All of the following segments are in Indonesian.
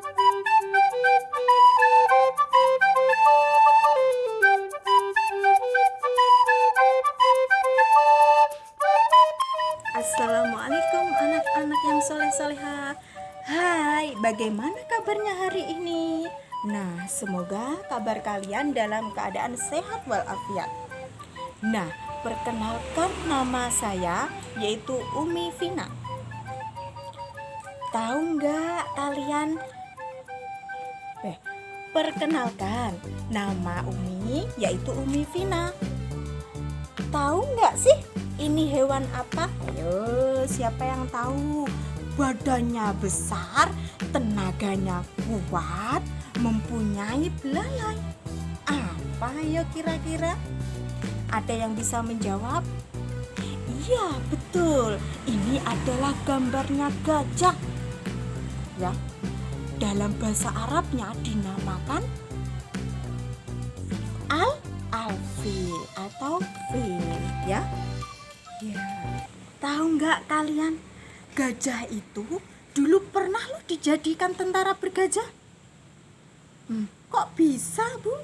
Assalamualaikum anak-anak yang soleh-soleha. Hai, bagaimana kabarnya hari ini? Nah, semoga kabar kalian dalam keadaan sehat walafiat. Nah, perkenalkan nama saya yaitu Umi Vina. Tahu nggak kalian? Perkenalkan, nama Umi yaitu Umi Vina. Tahu nggak sih ini hewan apa? Ayo, siapa yang tahu? Badannya besar, tenaganya kuat, mempunyai belalai. Apa ya kira-kira? Ada yang bisa menjawab? Iya, betul. Ini adalah gambarnya gajah. Ya. Dalam bahasa Arabnya dinamakan al-fil atau fil, ya. Ya. Tahu nggak kalian, gajah itu dulu pernah loh dijadikan tentara bergajah? Kok bisa, Bu?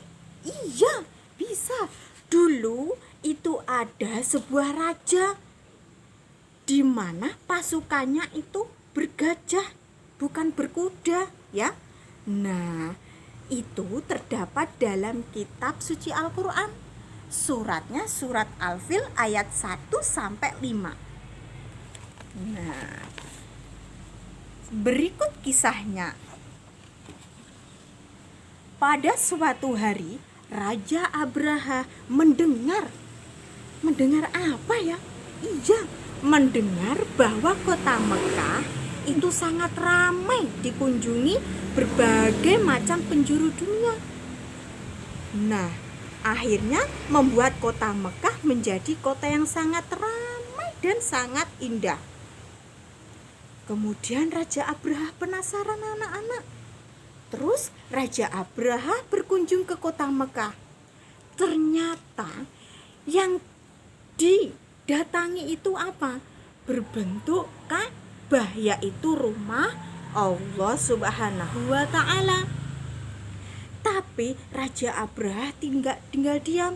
Iya, bisa. Dulu itu ada sebuah raja di mana pasukannya itu bergajah, bukan berkuda, ya. Nah, itu terdapat dalam kitab suci Al-Quran. Suratnya surat Al-Fil ayat 1 sampai 5. Nah, berikut kisahnya. Pada suatu hari, Raja Abraha mendengar apa ya? Iya, mendengar bahwa kota Mekah itu sangat ramai dikunjungi berbagai macam penjuru dunia. Nah, akhirnya membuat kota Mekah menjadi kota yang sangat ramai dan sangat indah. Kemudian Raja Abraha penasaran anak-anak. Terus Raja Abraha berkunjung ke kota Mekah. Ternyata yang didatangi itu apa? Berbentuk Ka'bah, yaitu rumah Allah Subhanahu wa Ta'ala. Tapi Raja Abraha tinggal diam.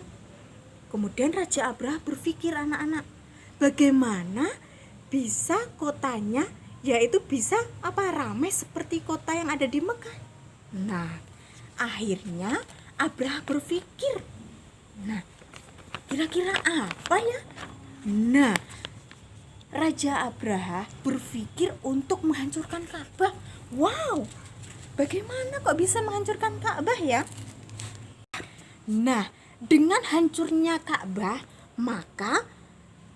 Kemudian Raja Abraha berpikir anak-anak, bagaimana bisa kotanya yaitu bisa ramai seperti kota yang ada di Mekah. Nah, akhirnya Abraha berpikir, nah, kira-kira apa ya? Nah, Raja Abraha berpikir untuk menghancurkan Ka'bah. Wow, bagaimana kok bisa menghancurkan Ka'bah ya? Nah, dengan hancurnya Ka'bah, maka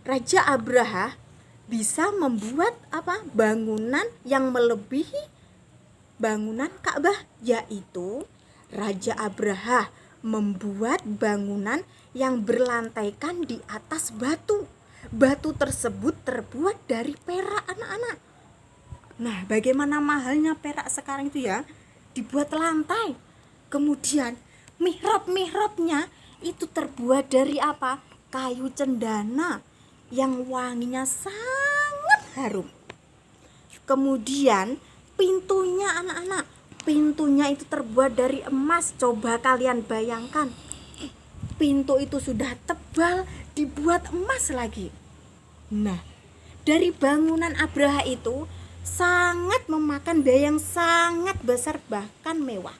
Raja Abraha bisa membuat bangunan yang melebihi bangunan Ka'bah, yaitu Raja Abraha membuat bangunan yang berlantaikan di atas batu. Batu tersebut terbuat dari perak anak-anak. Nah, bagaimana mahalnya perak sekarang itu ya? Dibuat lantai. Kemudian mihrab-mihrabnya itu terbuat dari apa? Kayu cendana yang wanginya sangat harum. Kemudian pintunya anak-anak, pintunya itu terbuat dari emas. Coba kalian bayangkan, pintu itu sudah tebal, dibuat emas lagi. Nah, dari bangunan Abraha itu sangat memakan biaya yang sangat besar, bahkan mewah.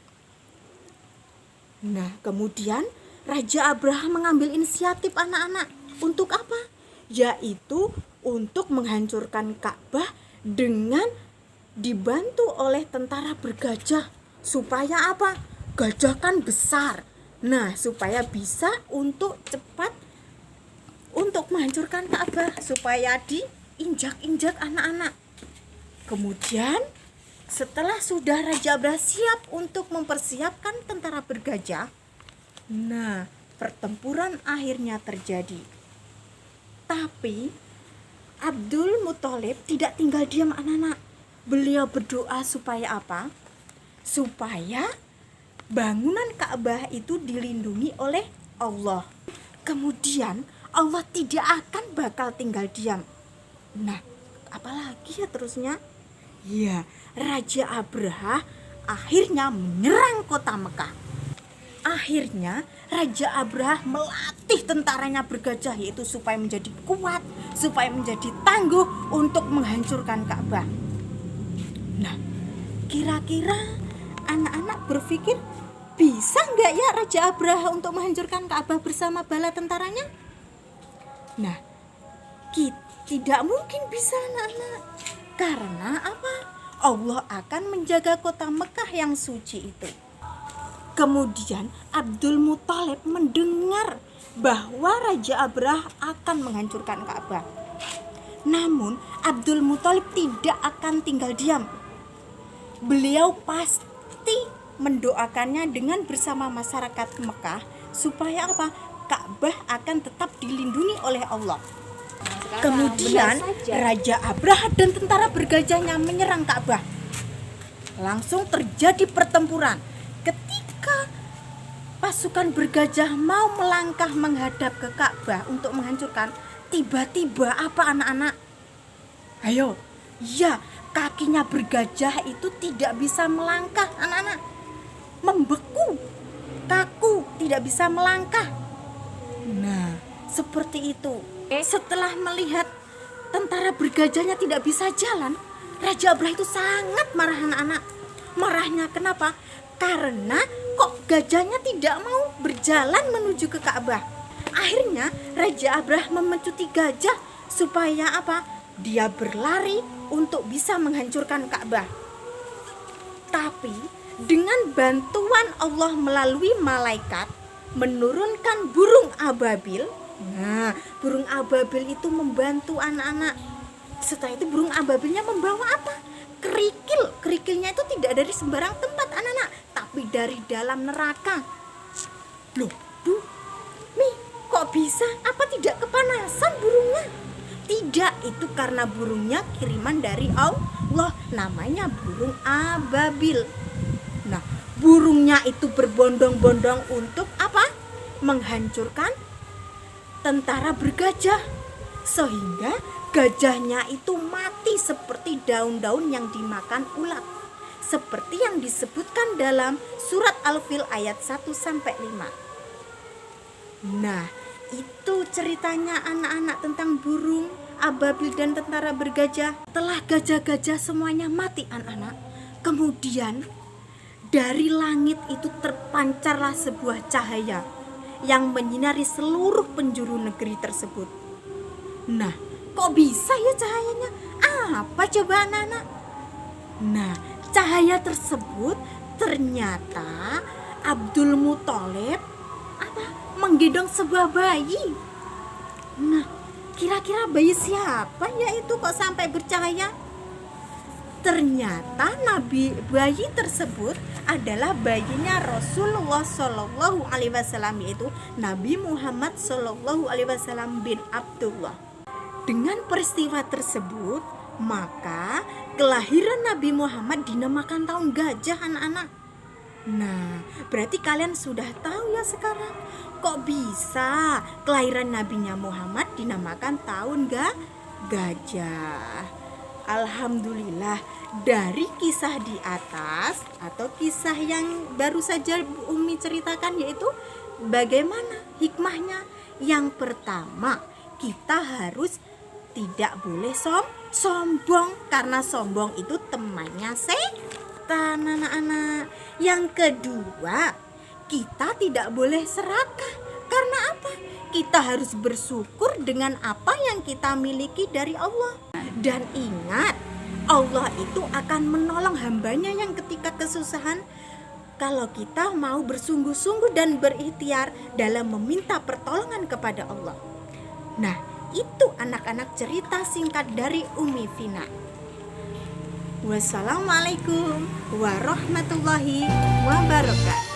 Nah, kemudian Raja Abraha mengambil inisiatif anak-anak. Untuk apa? Yaitu untuk menghancurkan Ka'bah dengan dibantu oleh tentara bergajah. Supaya apa? Gajah kan besar. Nah, supaya bisa untuk cepat untuk menghancurkan Ka'bah, supaya diinjak-injak anak-anak. Kemudian setelah sudah Raja Abraha siap untuk mempersiapkan tentara bergajah, nah, pertempuran akhirnya terjadi. Tapi Abdul Muthalib tidak tinggal diam anak-anak. Beliau berdoa supaya apa? Supaya bangunan Ka'bah itu dilindungi oleh Allah. Kemudian Allah tidak akan bakal tinggal diam. Nah, apalagi ya terusnya? Ya, Raja Abraha akhirnya menyerang kota Mekah. Akhirnya Raja Abraha melatih tentaranya bergajah, yaitu supaya menjadi kuat, supaya menjadi tangguh untuk menghancurkan Ka'bah. Nah, kira-kira anak-anak berpikir bisa nggak ya Raja Abraha untuk menghancurkan Ka'bah bersama bala tentaranya? Nah, tidak mungkin bisa anak-anak. Karena apa? Allah akan menjaga kota Mekah yang suci itu. Kemudian Abdul Muthalib mendengar bahwa Raja Abraha akan menghancurkan Ka'bah. Namun Abdul Muthalib tidak akan tinggal diam. Beliau pasti mendoakannya dengan bersama masyarakat Mekah supaya apa? Ka'bah akan tetap dilindungi oleh Allah. Kemudian Raja Abraha dan tentara bergajahnya menyerang Ka'bah. Langsung terjadi pertempuran. Ketika pasukan bergajah mau melangkah menghadap ke Ka'bah untuk menghancurkan, tiba-tiba apa anak-anak? Ayo, ya, kakinya bergajah itu tidak bisa melangkah anak-anak. Membeku, kaku, tidak bisa melangkah. Nah, seperti itu. Setelah melihat tentara bergajahnya tidak bisa jalan, Raja Abraha itu sangat marah anak-anak. Marahnya kenapa? Karena kok gajahnya tidak mau berjalan menuju ke Ka'bah. Akhirnya Raja Abraha memecuti gajah supaya apa? Dia berlari untuk bisa menghancurkan Ka'bah. Tapi dengan bantuan Allah melalui malaikat menurunkan burung ababil. Nah, burung ababil itu membantu anak-anak. Setelah itu burung ababilnya membawa apa? Kerikil. Kerikilnya itu tidak dari sembarang tempat anak-anak, tapi dari dalam neraka. Loh, Mi, kok bisa? Apa tidak kepanasan burungnya? Tidak, itu karena burungnya kiriman dari Allah, namanya burung ababil. Nah, burungnya itu berbondong-bondong untuk apa? Menghancurkan tentara bergajah, sehingga gajahnya itu mati seperti daun-daun yang dimakan ulat, seperti yang disebutkan dalam surat Al-Fil ayat 1-5. Nah, itu ceritanya anak-anak tentang burung ababil dan tentara bergajah. Setelah gajah-gajah semuanya mati anak-anak, kemudian dari langit itu terpancarlah sebuah cahaya yang menyinari seluruh penjuru negeri tersebut. Nah, kok bisa ya cahayanya? Apa coba anak-anak? Nah, cahaya tersebut ternyata Abdul Muthalib menggendong sebuah bayi. Nah, kira-kira bayi siapa ya itu kok sampai bercahaya? Ternyata bayi tersebut adalah bayinya Rasulullah Shallallahu Alaihi Wasallam, yaitu Nabi Muhammad Shallallahu Alaihi Wasallam bin Abdullah. Dengan peristiwa tersebut, maka kelahiran Nabi Muhammad dinamakan tahun gajah anak-anak. Nah, berarti kalian sudah tahu ya sekarang kok bisa kelahiran Nabinya Muhammad dinamakan tahun gajah. Alhamdulillah, dari kisah di atas atau kisah yang baru saja Umi ceritakan, yaitu bagaimana hikmahnya. Yang pertama, kita harus tidak boleh sombong, karena sombong itu temannya setan anak-anak. Yang kedua, kita tidak boleh serakah. Karena apa? Kita harus bersyukur dengan apa yang kita miliki dari Allah. Dan ingat, Allah itu akan menolong hambanya yang ketika kesusahan, kalau kita mau bersungguh-sungguh dan berikhtiar dalam meminta pertolongan kepada Allah. Nah, itu anak-anak cerita singkat dari Umi Vina. Wassalamualaikum warahmatullahi wabarakatuh.